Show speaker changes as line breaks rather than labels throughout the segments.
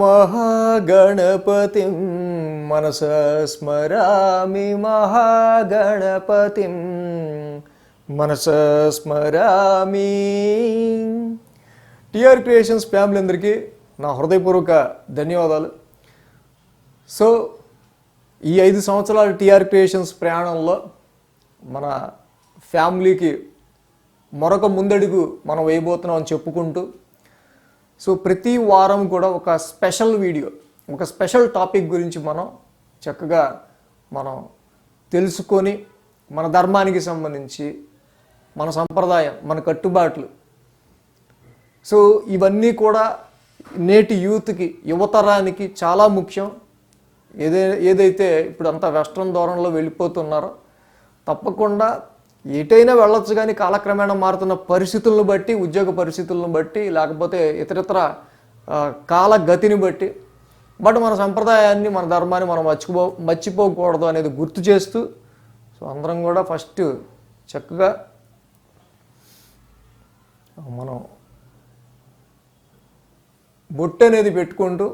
మహాగణపతిం మనసా స్మరామి మహాగణపతిం మనసా స్మరామి. TR creations family అందరికీ నా హృదయపూర్వక ధన్యవాదాలు. సో ఈ 5 సంవత్సరాల టిఆర్ క్రియేషన్స్ ప్రయాణంలో మన ఫ్యామిలీకి మరొక ముందడుగు మనం వేయబోతున్నాం అని చెప్పుకుంటూ, సో ప్రతి వారం కూడా ఒక స్పెషల్ వీడియో, ఒక స్పెషల్ టాపిక్ గురించి మనం చక్కగా తెలుసుకొని మన ధర్మానికి సంబంధించి, మన సంప్రదాయం, మన కట్టుబాట్లు, సో ఇవన్నీ కూడా నేటి యూత్కి, యువతరానికి చాలా ముఖ్యం. ఏదైతే ఇప్పుడు అంతా వెస్ట్రన్ ధోరణిలో వెళ్ళిపోతున్నారో తప్పకుండా ఎటైనా వెళ్ళొచ్చు, కానీ కాలక్రమేణా మారుతున్న పరిస్థితులను బట్టి, ఉద్యోగ పరిస్థితులను బట్టి, లేకపోతే ఇతరితర కాల గతిని బట్టి, బట్ మన సంప్రదాయాన్ని, మన ధర్మాన్ని మనం మర్చిపోకూడదు అనేది గుర్తు చేస్తూ, సో అందరం కూడా ఫస్ట్ చక్కగా మనం బొట్టు అనేది పెట్టుకుంటూ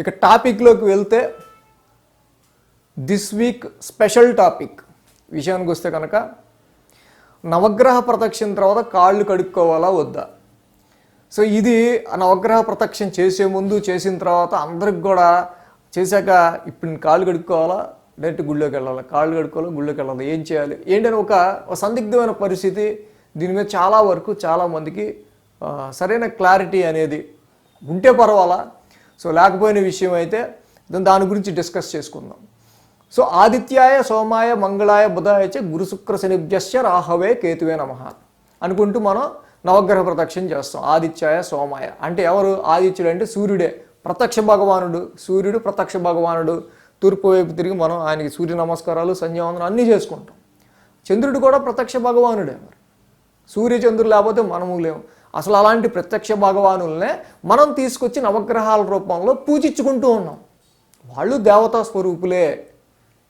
ఇక టాపిక్లోకి వెళ్తే, దిస్ వీక్ స్పెషల్ టాపిక్ విషయానికి వస్తే కనుక, నవగ్రహ ప్రదక్షిణ తర్వాత కాళ్ళు కడుక్కోవాలా వద్దా? సో ఇది నవగ్రహ ప్రదక్షిణ చేసే ముందు, చేసిన తర్వాత అందరికి కూడా చేశాక ఇప్పుడు కాళ్ళు కడుక్కోవాలా, డైరెక్ట్ గుళ్ళోకి వెళ్ళాలి, కాళ్ళు కడుక్కోవాలి, గుళ్ళోకి వెళ్ళాలి, ఏం చేయాలి ఏంటని ఒక సందిగ్ధమైన పరిస్థితి. దీని మీద చాలా వరకు చాలామందికి సరైన క్లారిటీ అనేది ఉంటే పర్వాలా, సో లేకపోయిన విషయం అయితే దాని గురించి డిస్కస్ చేసుకుందాం. సో ఆదిత్యాయ సోమాయ మంగళాయ బుధాయ చ గురు శుక్ర శనిభ్యశ్చ రాహవే కేతువే నమః అనుకుంటూ మనం నవగ్రహ ప్రదక్షిణ చేస్తాం. ఆదిత్యాయ సోమాయ అంటే ఎవరు? ఆదిత్యుడు అంటే సూర్యుడే, ప్రత్యక్ష భగవానుడు. సూర్యుడు ప్రత్యక్ష భగవానుడు. తూర్పు వైపు తిరిగి మనం ఆయనకి సూర్య నమస్కారాలు, సంధ్యావందనం అన్నీ చేసుకుంటాం. చంద్రుడు కూడా ప్రత్యక్ష భగవానుడే. మరి సూర్యచంద్రుడు లేకపోతే మనము లేము. అసలు అలాంటి ప్రత్యక్ష భగవానులనే మనం తీసుకొచ్చి నవగ్రహాల రూపంలో పూజించుకుంటూ ఉన్నాం. వాళ్ళు దేవతా స్వరూపులే.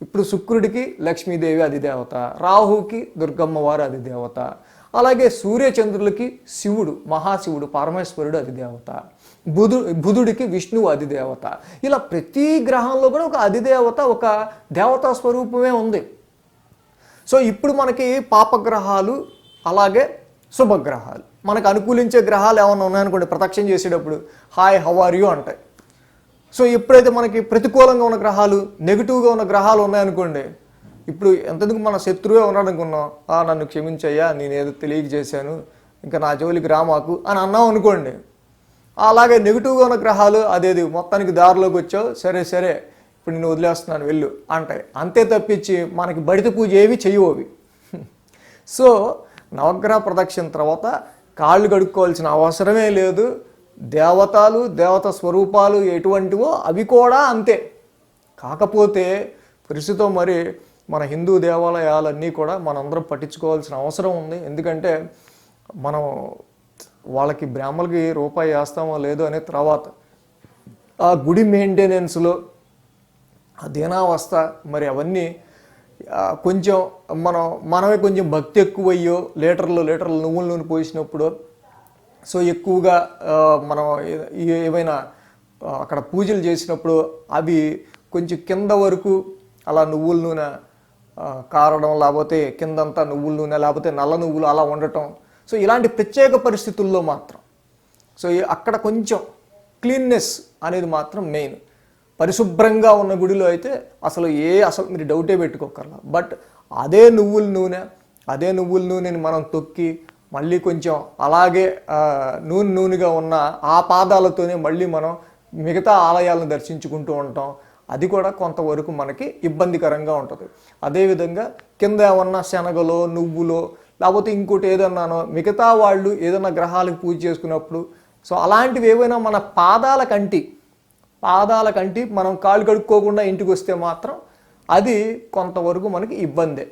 ఇప్పుడు శుక్రుడికి లక్ష్మీదేవి అధిదేవత, రాహుకి దుర్గమ్మ వారు అధిదేవత, అలాగే సూర్యచంద్రులకి శివుడు, మహాశివుడు, పరమేశ్వరుడు అధిదేవత, బుధుడికి విష్ణువు అధిదేవత. ఇలా ప్రతి గ్రహంలో కూడా ఒక అధిదేవత, ఒక దేవతా స్వరూపమే ఉంది. సో ఇప్పుడు మనకి పాపగ్రహాలు, అలాగే శుభగ్రహాలు, మనకు అనుకూలించే గ్రహాలు ఏమైనా ఉన్నాయనుకోండి, ప్రదక్షిణ చేసేటప్పుడు హాయ్ హౌ ఆర్ యూ అంటాయి. సో ఎప్పుడైతే మనకి ప్రతికూలంగా ఉన్న గ్రహాలు, నెగిటివ్గా ఉన్న గ్రహాలు ఉన్నాయనుకోండి, ఇప్పుడు ఎంతెందుకు మన శత్రువే ఉన్నాడు అనుకున్నాం, నన్ను క్షమించయ్యా, నేనేదో తెలియక చేశాను, ఇంకా నా జోలికి రామాకు అని అన్నాం అనుకోండి. అలాగే నెగిటివ్గా ఉన్న గ్రహాలు, అదేది మొత్తానికి దారిలోకి వచ్చావు, సరే సరే ఇప్పుడు నేను వదిలేస్తున్నాను వెళ్ళు అంటాయి. అంతే తప్పించి మనకి బడిత పూజ ఏవి చెయ్యవి. సో నవగ్రహ ప్రదక్షిణ తర్వాత కాళ్ళు కడుక్కోవాల్సిన అవసరమే లేదు. దేవతలు, దేవత స్వరూపాలు ఎటువంటివో అవి కూడా అంతే. కాకపోతే ప్రస్తుతం మరి మన హిందూ దేవాలయాలన్నీ కూడా మనందరం పట్టించుకోవాల్సిన అవసరం ఉంది. ఎందుకంటే మనం వాళ్ళకి బ్రాహ్మణులకి రూపాయి వేస్తామో లేదో అనే తర్వాత ఆ గుడి మెయింటెనెన్స్లో ఆ దీనావస్థ, మరి అవన్నీ కొంచెం మనమే కొంచెం భక్తి ఎక్కువయ్యో, లీటర్లు నువ్వుల నూనె పోసినప్పుడు, సో ఎక్కువగా మనం ఏవైనా అక్కడ పూజలు చేసినప్పుడు అవి కొంచెం కింద వరకు అలా నువ్వుల నూనె కారడం, లేకపోతే కిందంతా నువ్వుల నూనె, లేకపోతే నల్ల నువ్వులు అలా ఉండటం. సో ఇలాంటి ప్రత్యేక పరిస్థితుల్లో మాత్రం, సో అక్కడ కొంచెం క్లీన్నెస్ అనేది మాత్రం మెయిన్. పరిశుభ్రంగా ఉన్న గుడిలో అయితే అసలు మీరు డౌటే పెట్టుకోకర్లా. బట్ అదే నువ్వుల నూనెని మనం తొక్కి మళ్ళీ కొంచెం అలాగే నూనెగా ఉన్న ఆ పాదాలతోనే మళ్ళీ మనం మిగతా ఆలయాలను దర్శించుకుంటూ ఉంటాం. అది కూడా కొంతవరకు మనకి ఇబ్బందికరంగా ఉంటుంది. అదేవిధంగా కింద ఏమన్నా శనగలో, నువ్వులో, లేకపోతే ఇంకోటి ఏదన్నానో, మిగతా వాళ్ళు ఏదన్నా గ్రహాలకు పూజ చేసుకున్నప్పుడు, సో అలాంటివి ఏవైనా మన పాదాల కంటి మనం కాళ్ళు కడుక్కోకుండా ఇంటికి వస్తే మాత్రం అది కొంతవరకు మనకి ఇబ్బందే.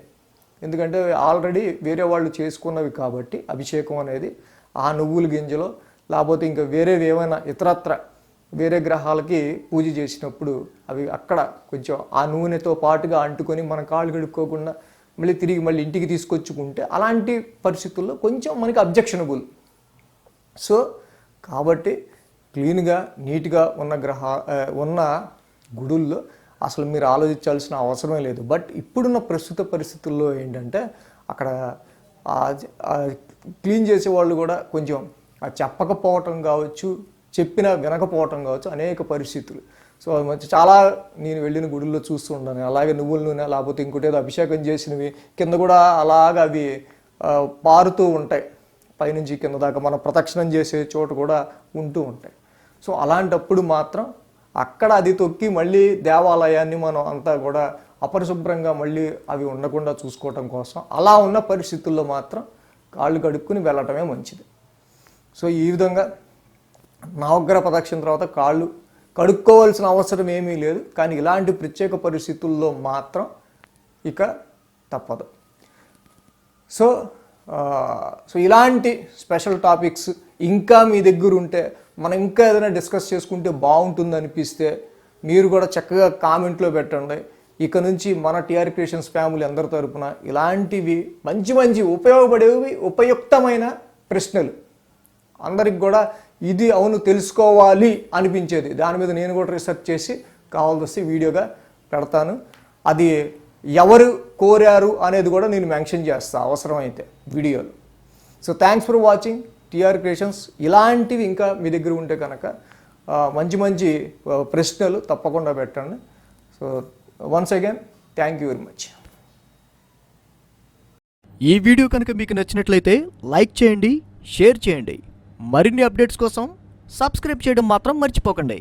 ఎందుకంటే ఆల్రెడీ వేరే వాళ్ళు చేసుకున్నవి కాబట్టి అభిషేకం అనేది ఆ నువ్వుల గింజలో, లేకపోతే ఇంకా ఏమైనా ఇతరత్ర వేరే గ్రహాలకి పూజ చేసినప్పుడు అవి అక్కడ కొంచెం ఆ నూనెతో పాటుగా అంటుకొని మనం కాళ్ళు కడుక్కోకుండా మళ్ళీ ఇంటికి తీసుకొచ్చుకుంటే అలాంటి పరిస్థితుల్లో కొంచెం మనకి అబ్జెక్షనబుల్. సో కాబట్టి క్లీన్గా నీట్గా ఉన్న గుడుల్లో అసలు మీరు ఆలోచించాల్సిన అవసరమే లేదు. బట్ ఇప్పుడున్న ప్రస్తుత పరిస్థితుల్లో ఏంటంటే అక్కడ క్లీన్ చేసే వాళ్ళు కూడా కొంచెం చెప్పకపోవటం కావచ్చు, చెప్పినా వినకపోవటం కావచ్చు, అనేక పరిస్థితులు. సో చాలా నేను వెళ్ళిన గుడుల్లో చూస్తూ ఉంటాను. అలాగే నువ్వుల నూనె లేకపోతే ఇంకోటి ఏదో అభిషేకం చేసినవి కింద కూడా అలాగ అవి పారుతూ ఉంటాయి, పైనుంచి కింద దాకా మనం ప్రదక్షిణం చేసే చోటు కూడా ఉంటూ ఉంటాయి. సో అలాంటప్పుడు మాత్రం అక్కడ అది తొక్కి మళ్ళీ దేవాలయాన్ని మనం అంతా కూడా అపరిశుభ్రంగా మళ్ళీ అవి ఉండకుండా చూసుకోవటం కోసం అలా ఉన్న పరిస్థితుల్లో మాత్రం కాళ్ళు కడుక్కుని వెళ్ళటమే మంచిది. సో ఈ విధంగా నవగ్రహ ప్రదక్షిణ తర్వాత కాళ్ళు కడుక్కోవాల్సిన అవసరం ఏమీ లేదు, కానీ ఇలాంటి ప్రత్యేక పరిస్థితుల్లో మాత్రం ఇక తప్పదు. సో ఇలాంటి స్పెషల్ టాపిక్స్ ఇంకా మీ దగ్గర ఉంటే మనం ఇంకా ఏదైనా డిస్కస్ చేసుకుంటే బాగుంటుంది అనిపిస్తే మీరు కూడా చక్కగా కామెంట్లో పెట్టండి. ఇక నుంచి మన టీఆర్ క్రియేషన్స్ ఫ్యామిలీ అందరి తరపున ఇలాంటివి మంచి మంచి ఉపయోగపడేవి ఉపయుక్తమైన ప్రశ్నలు అందరికి కూడా ఇది అవును తెలుసుకోవాలి అనిపించేది దాని మీద నేను కూడా రీసెర్చ్ చేసి కావాల్సి వస్తే వీడియోగా పెడతాను. అది ఎవరు కోరారు అనేది కూడా నేను మెన్షన్ చేస్తాను అవసరమైతే వీడియోలో. So thanks for watching TR creations. ఇలాంటివి ఇంకా మీ దగ్గర ఉంటే కనుక మంచి మంచి ప్రశ్నలు తప్పకుండా పెట్టండి. So once again thank you very much.
ఈ వీడియో కనుక మీకు నచ్చినట్లయితే లైక్ చేయండి, షేర్ చేయండి. మరిన్ని అప్డేట్స్ కోసం సబ్స్క్రైబ్ చేయడం మాత్రం మర్చిపోకండి.